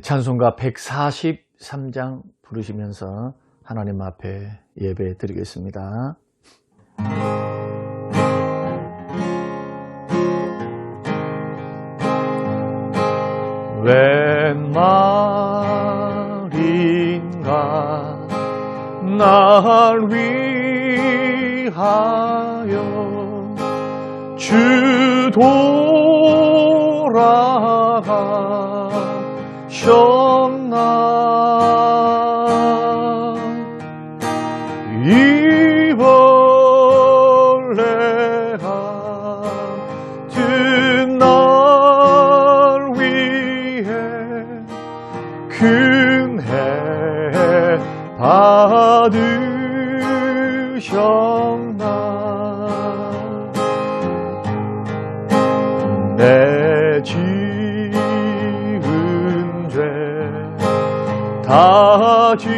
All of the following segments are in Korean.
찬송가 143장 부르시면서 하나님 앞에 예배 드리겠습니다. 웬 말인가 날 위하여 주 돌아가셨나. 이벌레 같은 날 위해 큰 해 받으셨나. 내 지은 죄 다 지시고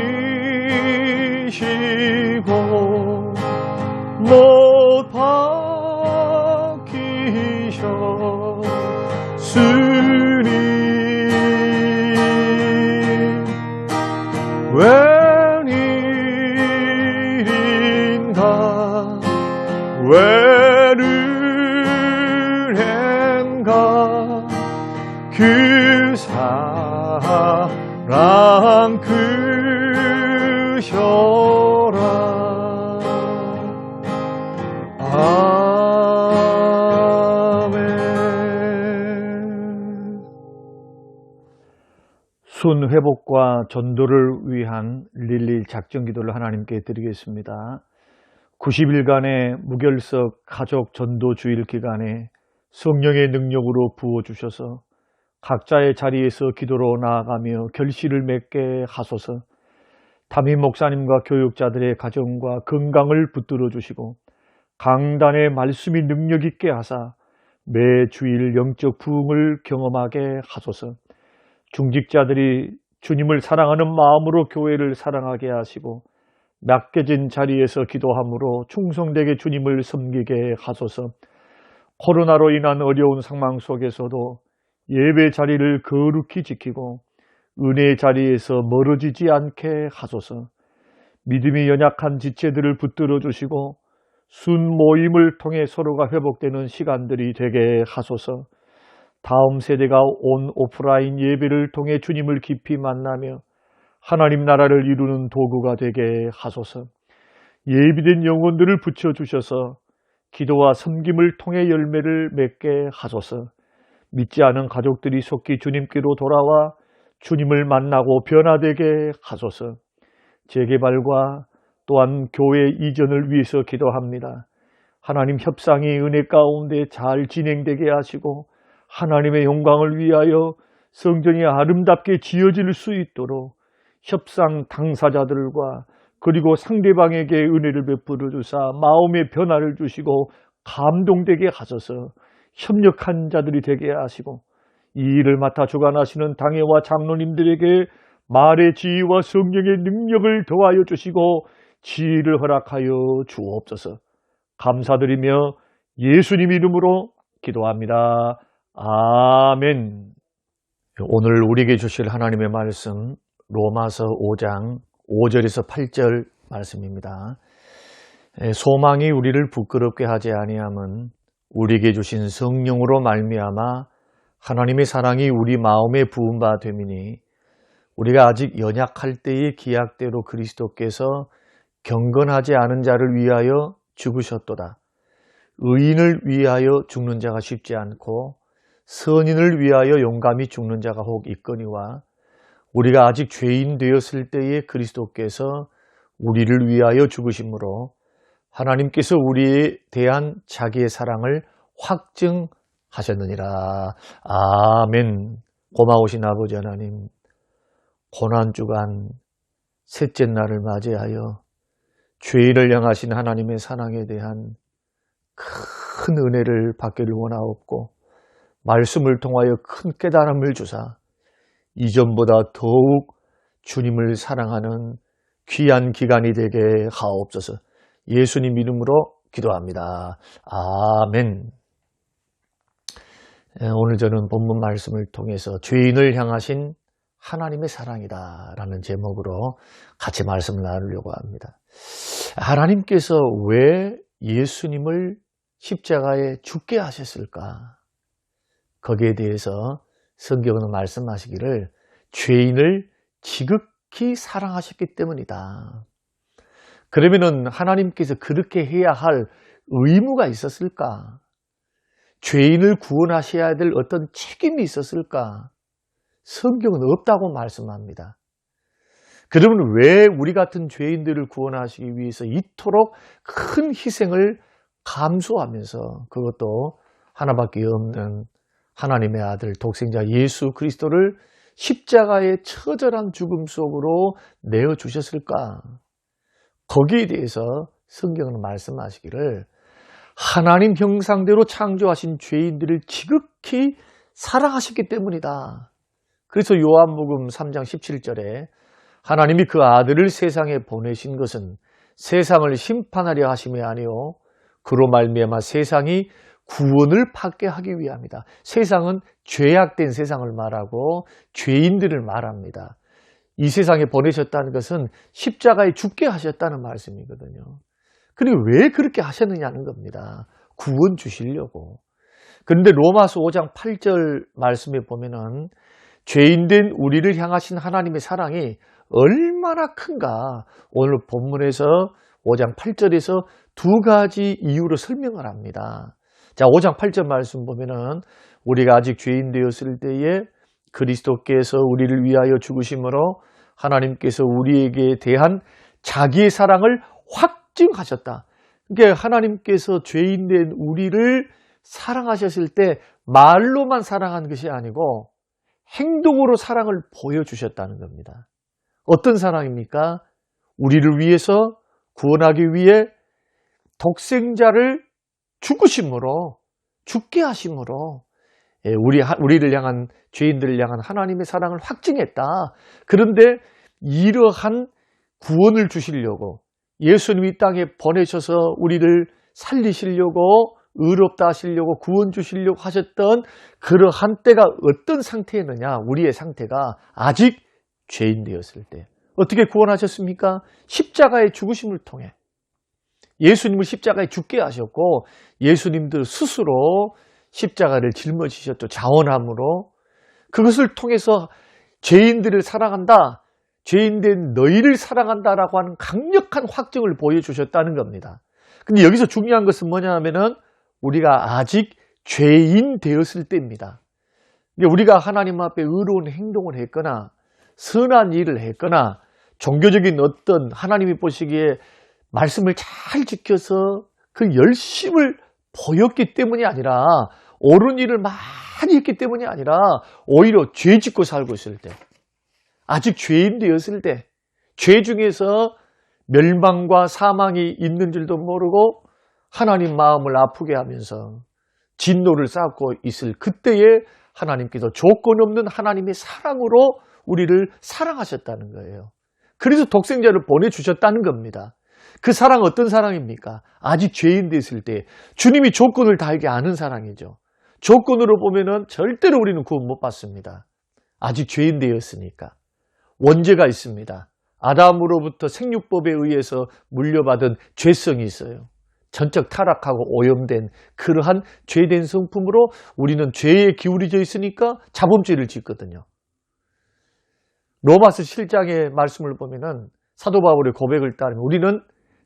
못 박히셨으니 웬일인가 웬은행가 그 사랑 크셔라. 아멘. 순 회복과 전도를 위한 릴리 작정 기도를 하나님께 드리겠습니다. 90일간의 무결석 가족 전도 주일 기간에 성령의 능력으로 부어주셔서 각자의 자리에서 기도로 나아가며 결실을 맺게 하소서. 담임 목사님과 교육자들의 가정과 건강을 붙들어 주시고 강단의 말씀이 능력 있게 하사 매 주일 영적 부흥을 경험하게 하소서. 중직자들이 주님을 사랑하는 마음으로 교회를 사랑하게 하시고 맡겨진 자리에서 기도함으로 충성되게 주님을 섬기게 하소서. 코로나로 인한 어려운 상황 속에서도 예배 자리를 거룩히 지키고 은혜의 자리에서 멀어지지 않게 하소서. 믿음이 연약한 지체들을 붙들어 주시고 순 모임을 통해 서로가 회복되는 시간들이 되게 하소서. 다음 세대가 온 오프라인 예배를 통해 주님을 깊이 만나며 하나님 나라를 이루는 도구가 되게 하소서. 예비된 영혼들을 붙여주셔서 기도와 섬김을 통해 열매를 맺게 하소서. 믿지 않은 가족들이 속히 주님께로 돌아와 주님을 만나고 변화되게 하소서. 재개발과 또한 교회 이전을 위해서 기도합니다. 하나님 협상이 은혜 가운데 잘 진행되게 하시고 하나님의 영광을 위하여 성전이 아름답게 지어질 수 있도록 협상 당사자들과 그리고 상대방에게 은혜를 베풀어 주사 마음의 변화를 주시고 감동되게 하소서. 협력한 자들이 되게 하시고 이 일을 맡아 주관하시는 당회와 장로님들에게 말의 지혜와 성령의 능력을 더하여 주시고 지혜를 허락하여 주옵소서. 감사드리며 예수님 이름으로 기도합니다. 아멘. 오늘 우리에게 주실 하나님의 말씀 로마서 5장 5절에서 8절 말씀입니다. 소망이 우리를 부끄럽게 하지 아니함은 우리에게 주신 성령으로 말미암아 하나님의 사랑이 우리 마음에 부은 바 됨이니 우리가 아직 연약할 때의 기약대로 그리스도께서 경건하지 않은 자를 위하여 죽으셨도다. 의인을 위하여 죽는 자가 쉽지 않고 선인을 위하여 용감히 죽는 자가 혹 있거니와 우리가 아직 죄인 되었을 때에 그리스도께서 우리를 위하여 죽으심으로 하나님께서 우리에 대한 자기의 사랑을 확증하셨느니라. 아멘. 고마우신 아버지 하나님, 고난주간 셋째 날을 맞이하여 죄인을 향하신 하나님의 사랑에 대한 큰 은혜를 받기를 원하옵고 말씀을 통하여 큰 깨달음을 주사 이전보다 더욱 주님을 사랑하는 귀한 기간이 되게 하옵소서. 예수님 이름으로 기도합니다. 아멘. 오늘 저는 본문 말씀을 통해서 죄인을 향하신 하나님의 사랑이다라는 제목으로 같이 말씀을 나누려고 합니다. 하나님께서 왜 예수님을 십자가에 죽게 하셨을까? 거기에 대해서 성경은 말씀하시기를 죄인을 지극히 사랑하셨기 때문이다. 그러면은 하나님께서 그렇게 해야 할 의무가 있었을까? 죄인을 구원하셔야 될 어떤 책임이 있었을까? 성경은 없다고 말씀합니다. 그러면 왜 우리 같은 죄인들을 구원하시기 위해서 이토록 큰 희생을 감수하면서 그것도 하나밖에 없는 하나님의 아들 독생자 예수 그리스도를 십자가의 처절한 죽음 속으로 내어주셨을까? 거기에 대해서 성경은 말씀하시기를 하나님 형상대로 창조하신 죄인들을 지극히 사랑하셨기 때문이다. 그래서 요한복음 3장 17절에 하나님이 그 아들을 세상에 보내신 것은 세상을 심판하려 하심이 아니요 그로 말미암아 세상이 구원을 받게 하기 위함이다. 세상은 죄악된 세상을 말하고 죄인들을 말합니다. 이 세상에 보내셨다는 것은 십자가에 죽게 하셨다는 말씀이거든요. 그리고 왜 그렇게 하셨느냐는 겁니다. 구원 주시려고. 그런데 로마서 5장 8절 말씀에 보면은 죄인된 우리를 향하신 하나님의 사랑이 얼마나 큰가 오늘 본문에서 5장 8절에서 두 가지 이유로 설명을 합니다. 자, 5장 8절 말씀 보면은 우리가 아직 죄인 되었을 때에 그리스도께서 우리를 위하여 죽으심으로 하나님께서 우리에게 대한 자기의 사랑을 확증하셨다. 그러니까 하나님께서 죄인 된 우리를 사랑하셨을 때 말로만 사랑한 것이 아니고 행동으로 사랑을 보여주셨다는 겁니다. 어떤 사랑입니까? 우리를 위해서 구원하기 위해 독생자를 죽으심으로 죽게 하심으로 우리를 향한 죄인들을 향한 하나님의 사랑을 확증했다. 그런데 이러한 구원을 주시려고 예수님이 이 땅에 보내셔서 우리를 살리시려고 의롭다 하시려고 구원 주시려고 하셨던 그러한 때가 어떤 상태였느냐? 우리의 상태가 아직 죄인 되었을 때. 어떻게 구원하셨습니까? 십자가의 죽으심을 통해. 예수님을 십자가에 죽게 하셨고 예수님들 스스로 십자가를 짊어지셨죠. 자원함으로. 그것을 통해서 죄인들을 사랑한다. 죄인된 너희를 사랑한다라고 하는 강력한 확증을 보여주셨다는 겁니다. 근데 여기서 중요한 것은 뭐냐 하면은 우리가 아직 죄인 되었을 때입니다. 우리가 하나님 앞에 의로운 행동을 했거나 선한 일을 했거나 종교적인 어떤 하나님이 보시기에 말씀을 잘 지켜서 그 열심을 보였기 때문이 아니라 옳은 일을 많이 했기 때문이 아니라 오히려 죄 짓고 살고 있을 때 아직 죄인 되었을 때 죄 중에서 멸망과 사망이 있는 줄도 모르고 하나님 마음을 아프게 하면서 진노를 쌓고 있을 그때에 하나님께서 조건 없는 하나님의 사랑으로 우리를 사랑하셨다는 거예요. 그래서 독생자를 보내주셨다는 겁니다. 그 사랑 어떤 사랑입니까? 아직 죄인 됐을 때 주님이 조건을 달게 아는 사랑이죠. 조건으로 보면은 절대로 우리는 구원 못 받습니다. 아직 죄인 되었으니까. 원죄가 있습니다. 아담으로부터 생육법에 의해서 물려받은 죄성이 있어요. 전적 타락하고 오염된 그러한 죄된 성품으로 우리는 죄에 기울어져 있으니까 자범죄를 짓거든요. 로마서 7장의 말씀을 보면은 사도 바울의 고백을 따르면 우리는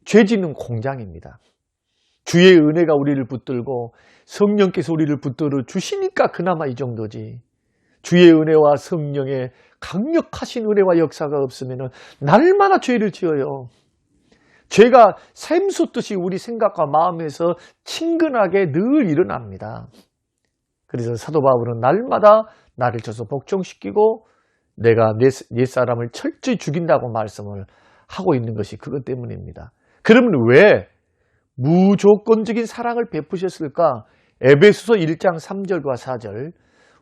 죄 짓는 공장입니다. 주의 은혜가 우리를 붙들고 성령께서 우리를 붙들어 주시니까 그나마 이 정도지. 주의 은혜와 성령의 강력하신 은혜와 역사가 없으면 날마다 죄를 지어요. 죄가 샘솟듯이 우리 생각과 마음에서 친근하게 늘 일어납니다. 그래서 사도 바울은 날마다 나를 쳐서 복종시키고 내가 내 사람을 철저히 죽인다고 말씀을 하고 있는 것이 그것 때문입니다. 그러면 왜 무조건적인 사랑을 베푸셨을까? 에베소서 1장 3절과 4절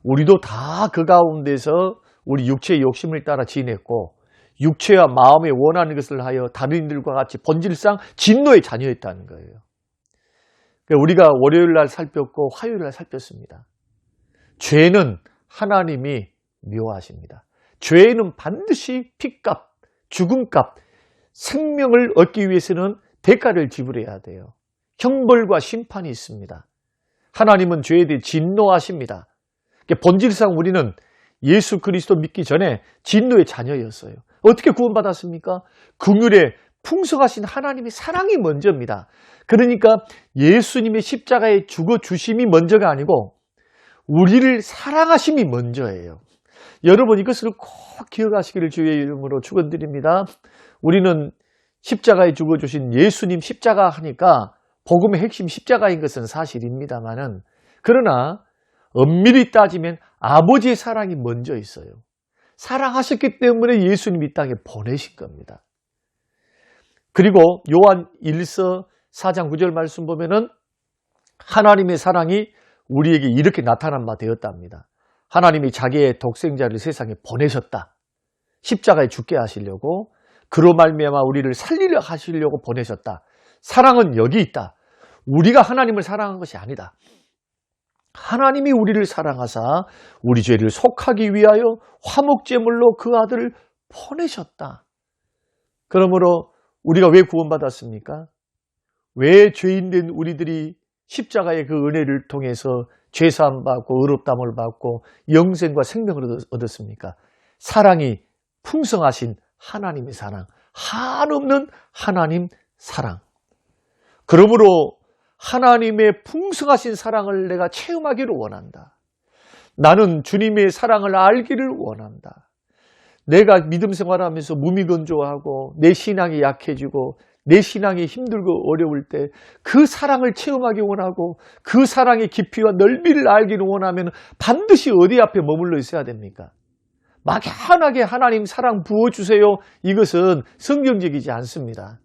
우리도 다 그 가운데서 우리 육체의 욕심을 따라 지냈고 육체와 마음에 원하는 것을 하여 다른 이들과 같이 본질상 진노의 자녀였다는 거예요. 우리가 월요일 날 살폈고 화요일 날 살폈습니다. 죄는 하나님이 미워하십니다. 죄는 반드시 피값, 죽음값, 생명을 얻기 위해서는 대가를 지불해야 돼요. 형벌과 심판이 있습니다. 하나님은 죄에 대해 진노하십니다. 본질상 우리는 예수 그리스도 믿기 전에 진노의 자녀였어요. 어떻게 구원받았습니까? 긍휼의 풍성하신 하나님의 사랑이 먼저입니다. 그러니까 예수님의 십자가에 죽어주심이 먼저가 아니고 우리를 사랑하심이 먼저예요. 여러분 이것을 꼭 기억하시기를 주의 이름으로 축원드립니다. 우리는 십자가에 죽어주신 예수님 십자가 하니까 복음의 핵심 십자가인 것은 사실입니다만은, 그러나 엄밀히 따지면 아버지의 사랑이 먼저 있어요. 사랑하셨기 때문에 예수님이 이 땅에 보내신 겁니다. 그리고 요한 1서 4장 9절 말씀 보면은 하나님의 사랑이 우리에게 이렇게 나타난 바 되었답니다. 하나님이 자기의 독생자를 세상에 보내셨다. 십자가에 죽게 하시려고, 그로 말미암아 우리를 살리려 하시려고 보내셨다. 사랑은 여기 있다. 우리가 하나님을 사랑한 것이 아니다. 하나님이 우리를 사랑하사 우리 죄를 속하기 위하여 화목제물로 그 아들을 보내셨다. 그러므로 우리가 왜 구원받았습니까? 왜 죄인된 우리들이 십자가의 그 은혜를 통해서 죄사함 받고 의롭다함을 받고 영생과 생명을 얻었습니까? 사랑이 풍성하신 하나님의 사랑, 한없는 하나님 사랑. 그러므로 하나님의 풍성하신 사랑을 내가 체험하기를 원한다. 나는 주님의 사랑을 알기를 원한다. 내가 믿음 생활하면서 무미건조하고 내 신앙이 약해지고 내 신앙이 힘들고 어려울 때 그 사랑을 체험하기 원하고 그 사랑의 깊이와 넓이를 알기를 원하면 반드시 어디 앞에 머물러 있어야 됩니까? 막연하게 하나님 사랑 부어주세요. 이것은 성경적이지 않습니다.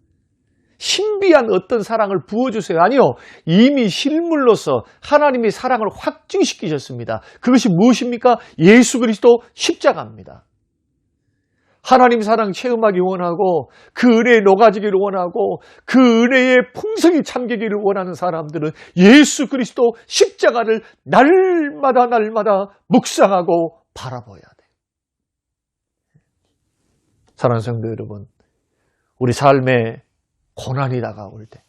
신비한 어떤 사랑을 부어주세요. 아니요. 이미 실물로서 하나님의 사랑을 확증시키셨습니다. 그것이 무엇입니까? 예수 그리스도 십자가입니다. 하나님 사랑 체험하기 원하고 그 은혜에 녹아지기를 원하고 그 은혜의 풍성이 참기기를 원하는 사람들은 예수 그리스도 십자가를 날마다 묵상하고 바라봐야 돼요. 사랑하는 성도 여러분, 우리 삶에 고난이 다가올 때,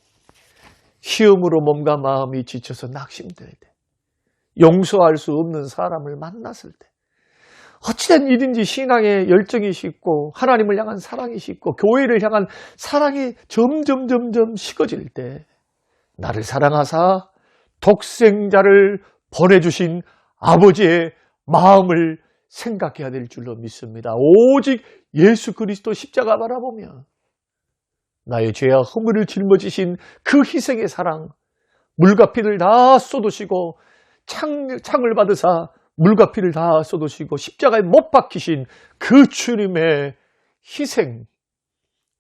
시험으로 몸과 마음이 지쳐서 낙심될 때, 용서할 수 없는 사람을 만났을 때, 어찌된 일인지 신앙의 열정이 식고 하나님을 향한 사랑이 식고 교회를 향한 사랑이 점점 식어질 때, 나를 사랑하사 독생자를 보내주신 아버지의 마음을 생각해야 될 줄로 믿습니다. 오직 예수 그리스도 십자가 바라보며 나의 죄와 허물을 짊어지신 그 희생의 사랑, 물과 피를 다 쏟으시고 창을 받으사 물과 피를 다 쏟으시고 십자가에 못 박히신 그 주님의 희생,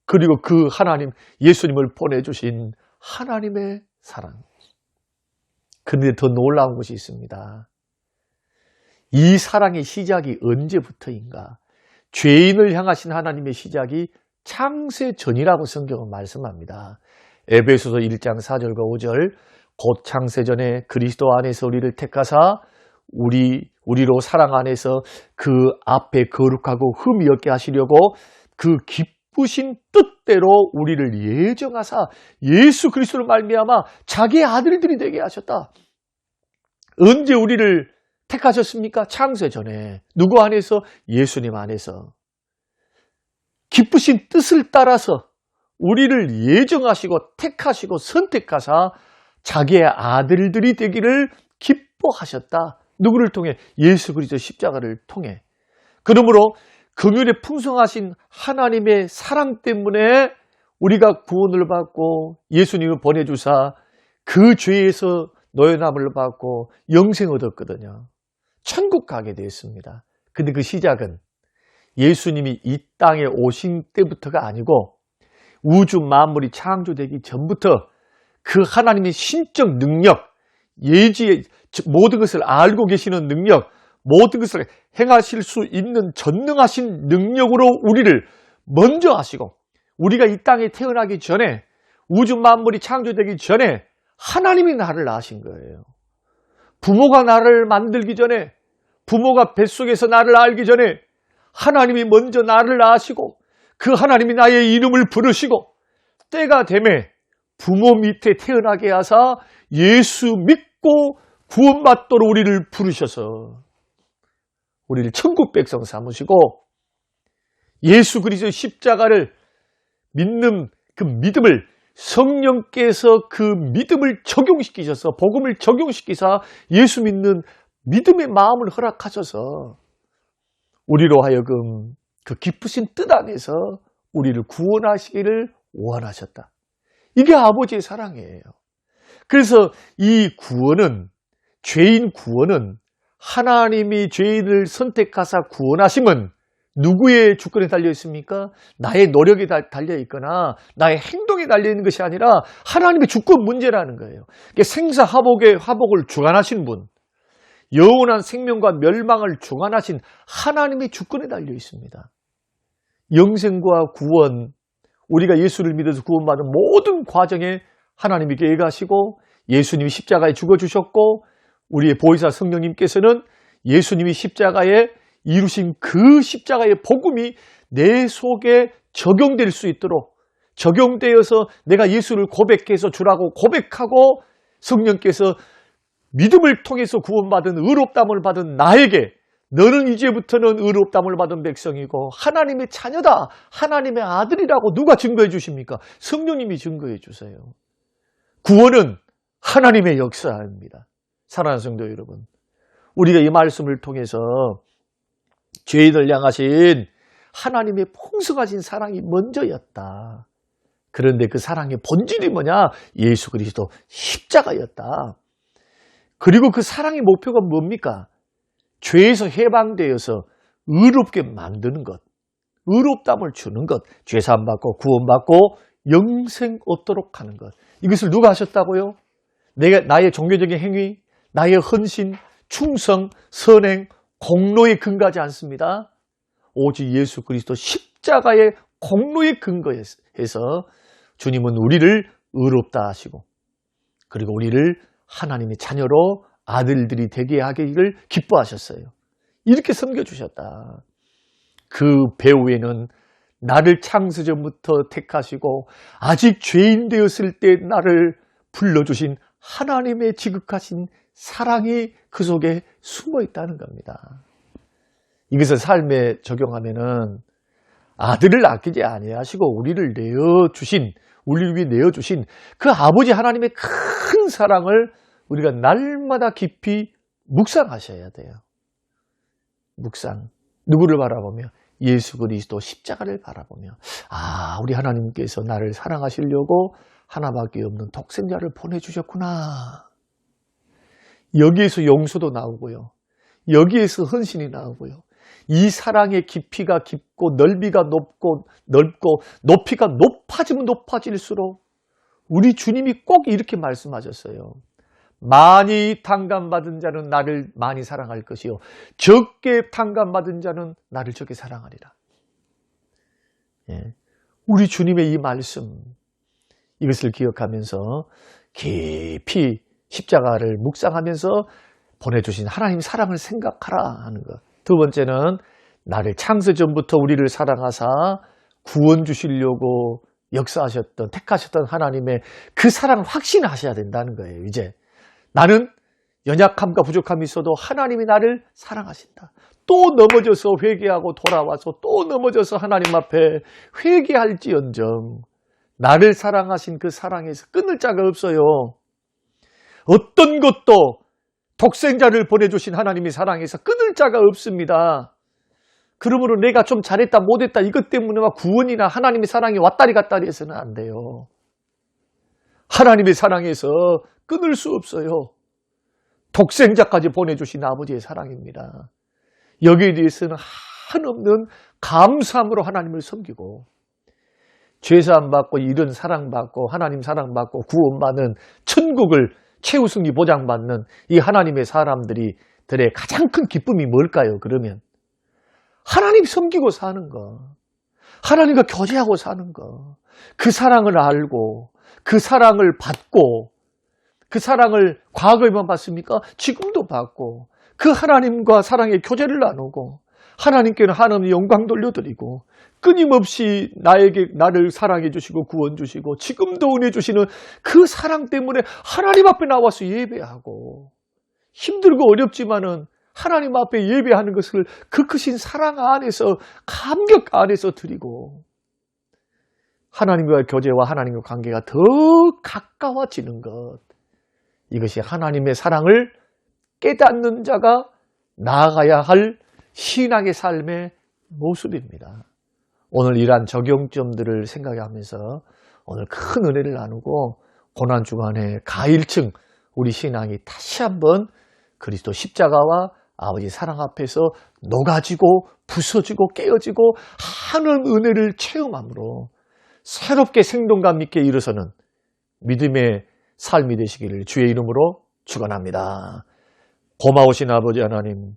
그리고 그 하나님 예수님을 보내주신 하나님의 사랑. 그런데 더 놀라운 것이 있습니다. 이 사랑의 시작이 언제부터인가? 죄인을 향하신 하나님의 시작이 창세 전이라고 성경은 말씀합니다. 에베소서 1장 4절과 5절, 곧 창세 전에 그리스도 안에서 우리를 택하사 우리로 사랑 안에서 그 앞에 거룩하고 흠이 없게 하시려고 그 기쁘신 뜻대로 우리를 예정하사 예수 그리스도로 말미암아 자기의 아들들이 되게 하셨다. 언제 우리를 택하셨습니까? 창세 전에. 누구 안에서? 예수님 안에서. 기쁘신 뜻을 따라서 우리를 예정하시고 택하시고 선택하사 자기의 아들들이 되기를 기뻐하셨다. 누구를 통해? 예수 그리스도 십자가를 통해. 그러므로 긍휼의 풍성하신 하나님의 사랑 때문에 우리가 구원을 받고 예수님을 보내주사 그 죄에서 노연함을 받고 영생 얻었거든요. 천국 가게 되었습니다. 근데 그 시작은 예수님이 이 땅에 오신 때부터가 아니고 우주 만물이 창조되기 전부터 그 하나님의 신적 능력, 예지의 모든 것을 알고 계시는 능력, 모든 것을 행하실 수 있는 전능하신 능력으로 우리를 먼저 하시고, 우리가 이 땅에 태어나기 전에, 우주 만물이 창조되기 전에 하나님이 나를 낳으신 거예요. 부모가 나를 만들기 전에, 부모가 뱃속에서 나를 알기 전에 하나님이 먼저 나를 아시고 그 하나님이 나의 이름을 부르시고 때가 되매 부모 밑에 태어나게 하사 예수 믿고 구원받도록 우리를 부르셔서 우리를 천국 백성 삼으시고 예수 그리스도의 십자가를 믿는 그 믿음을 성령께서 그 믿음을 적용시키셔서 복음을 적용시키사 예수 믿는 믿음의 마음을 허락하셔서 우리로 하여금 그 기쁘신 뜻 안에서 우리를 구원하시기를 원하셨다. 이게 아버지의 사랑이에요. 그래서 이 구원은, 죄인 구원은 하나님이 죄인을 선택하사 구원하심은 누구의 주권에 달려 있습니까? 나의 노력에 달려 있거나 나의 행동에 달려 있는 것이 아니라 하나님의 주권 문제라는 거예요. 생사화복을 주관하신 분, 영원한 생명과 멸망을 주관하신 하나님의 주권에 달려 있습니다. 영생과 구원, 우리가 예수를 믿어서 구원받은 모든 과정에 하나님이 계획하시고 예수님이 십자가에 죽어주셨고 우리의 보혜사 성령님께서는 예수님이 십자가에 이루신 그 십자가의 복음이 내 속에 적용될 수 있도록 적용되어서 내가 예수를 고백해서 주라고 고백하고 성령께서 믿음을 통해서 구원받은 의롭다함을 받은 나에게 너는 이제부터는 의롭다함을 받은 백성이고 하나님의 자녀다, 하나님의 아들이라고 누가 증거해 주십니까? 성령님이 증거해 주세요. 구원은 하나님의 역사입니다. 사랑하는 성도 여러분, 우리가 이 말씀을 통해서 죄인을 향하신 하나님의 풍성하신 사랑이 먼저였다. 그런데 그 사랑의 본질이 뭐냐? 예수 그리스도 십자가였다. 그리고 그 사랑의 목표가 뭡니까? 죄에서 해방되어서 의롭게 만드는 것, 의롭다함을 주는 것, 죄사함 받고 구원받고 영생 얻도록 하는 것. 이것을 누가 하셨다고요? 나의 종교적인 행위, 나의 헌신, 충성, 선행, 공로에 근거하지 않습니다. 오직 예수 그리스도 십자가의 공로에 근거해서 주님은 우리를 의롭다 하시고 그리고 우리를 하나님의 자녀로 아들들이 되게 하기를 기뻐하셨어요. 이렇게 섬겨주셨다. 그 배후에는 나를 창세전부터 택하시고 아직 죄인 되었을 때 나를 불러주신 하나님의 지극하신 사랑이 그 속에 숨어 있다는 겁니다. 이것을 삶에 적용하면은 아들을 아끼지 아니하시고 우리를 내어주신, 우리를 위해 내어주신 그 아버지 하나님의 큰 사랑을 우리가 날마다 깊이 묵상하셔야 돼요. 묵상. 누구를 바라보며? 예수 그리스도 십자가를 바라보며 우리 하나님께서 나를 사랑하시려고 하나밖에 없는 독생자를 보내주셨구나. 여기에서 용서도 나오고요. 여기에서 헌신이 나오고요. 이 사랑의 깊이가 깊고 넓이가 넓고 높이가 높아지면 높아질수록 우리 주님이 꼭 이렇게 말씀하셨어요. 많이 탕감받은 자는 나를 많이 사랑할 것이요 적게 탕감받은 자는 나를 적게 사랑하리라. 우리 주님의 이 말씀, 이것을 기억하면서 깊이 십자가를 묵상하면서 보내주신 하나님 사랑을 생각하라 하는 것. 두 번째는 나를 창세전부터 우리를 사랑하사 구원 주시려고 역사하셨던, 택하셨던 하나님의 그 사랑을 확신하셔야 된다는 거예요. 이제 나는 연약함과 부족함이 있어도 하나님이 나를 사랑하신다. 또 넘어져서 회개하고 돌아와서 또 넘어져서 하나님 앞에 회개할지언정 나를 사랑하신 그 사랑에서 끊을 자가 없어요. 어떤 것도 독생자를 보내주신 하나님의 사랑에서 끊을 자가 없습니다. 그러므로 내가 좀 잘했다 못했다 이것 때문에 구원이나 하나님의 사랑이 왔다리 갔다리 해서는 안 돼요. 하나님의 사랑에서 끊을 수 없어요. 독생자까지 보내주신 아버지의 사랑입니다. 여기에 대해서는 한없는 감사함으로 하나님을 섬기고 죄사함 받고 이런 사랑받고 하나님 사랑받고 구원받는 천국을 최우승이 보장받는 이 하나님의 사람들의 가장 큰 기쁨이 뭘까요? 그러면 하나님 섬기고 사는 거, 하나님과 교제하고 사는 거, 그 사랑을 알고 그 사랑을 받고 그 사랑을 과거에만 받습니까? 지금도 받고 그 하나님과 사랑의 교제를 나누고 하나님께는 하나님의 영광 돌려드리고 끊임없이 나를 사랑해 주시고 구원 주시고 지금도 은혜 주시는 그 사랑 때문에 하나님 앞에 나와서 예배하고 힘들고 어렵지만은 하나님 앞에 예배하는 것을 그 크신 사랑 안에서 감격 안에서 드리고 하나님과의 교제와 하나님과 관계가 더 가까워지는 것, 이것이 하나님의 사랑을 깨닫는 자가 나아가야 할 신앙의 삶의 모습입니다. 오늘 이러한 적용점들을 생각하면서 오늘 큰 은혜를 나누고 고난주간의 가일층 우리 신앙이 다시 한번 그리스도 십자가와 아버지 사랑 앞에서 녹아지고 부서지고 깨어지고 하는 은혜를 체험함으로 새롭게 생동감 있게 일어서는 믿음의 삶이 되시기를 주의 이름으로 축원합니다. 고마우신 아버지 하나님,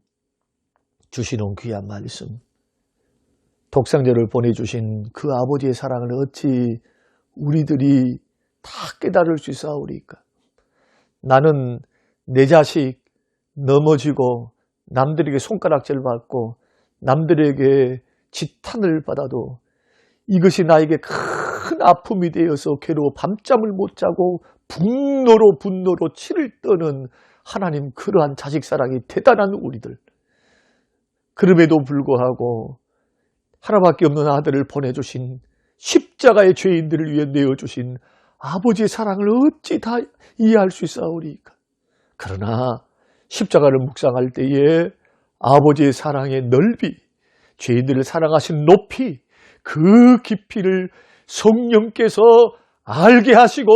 주시는 귀한 말씀, 독생자를 보내주신 그 아버지의 사랑을 어찌 우리들이 다 깨달을 수 있사오리까? 나는 내 자식 넘어지고 남들에게 손가락질 받고 남들에게 지탄을 받아도 이것이 나에게 큰 아픔이 되어서 괴로워 밤잠을 못 자고 분노로 치를 떠는 하나님, 그러한 자식 사랑이 대단한 우리들. 그럼에도 불구하고 하나밖에 없는 아들을 보내주신 십자가의 죄인들을 위해 내어주신 아버지의 사랑을 어찌 다 이해할 수 있사오리까? 그러나 십자가를 묵상할 때에 아버지의 사랑의 넓이, 죄인들을 사랑하신 높이, 그 깊이를 성령께서 알게 하시고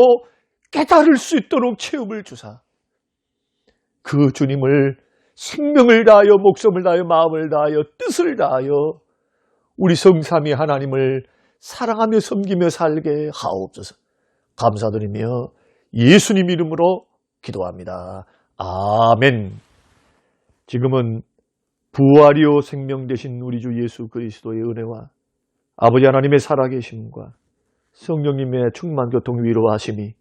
깨달을 수 있도록 체험을 주사 그 주님을 생명을 다하여 목숨을 다하여 마음을 다하여 뜻을 다하여 우리 성삼위 하나님을 사랑하며 섬기며 살게 하옵소서. 감사드리며 예수님 이름으로 기도합니다. 아멘. 지금은 부활이요 생명 되신 우리 주 예수 그리스도의 은혜와 아버지 하나님의 살아계심과 성령님의 충만 교통 위로하심이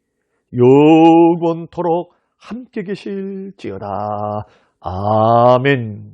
영원토록 함께 계실지어다. 아멘.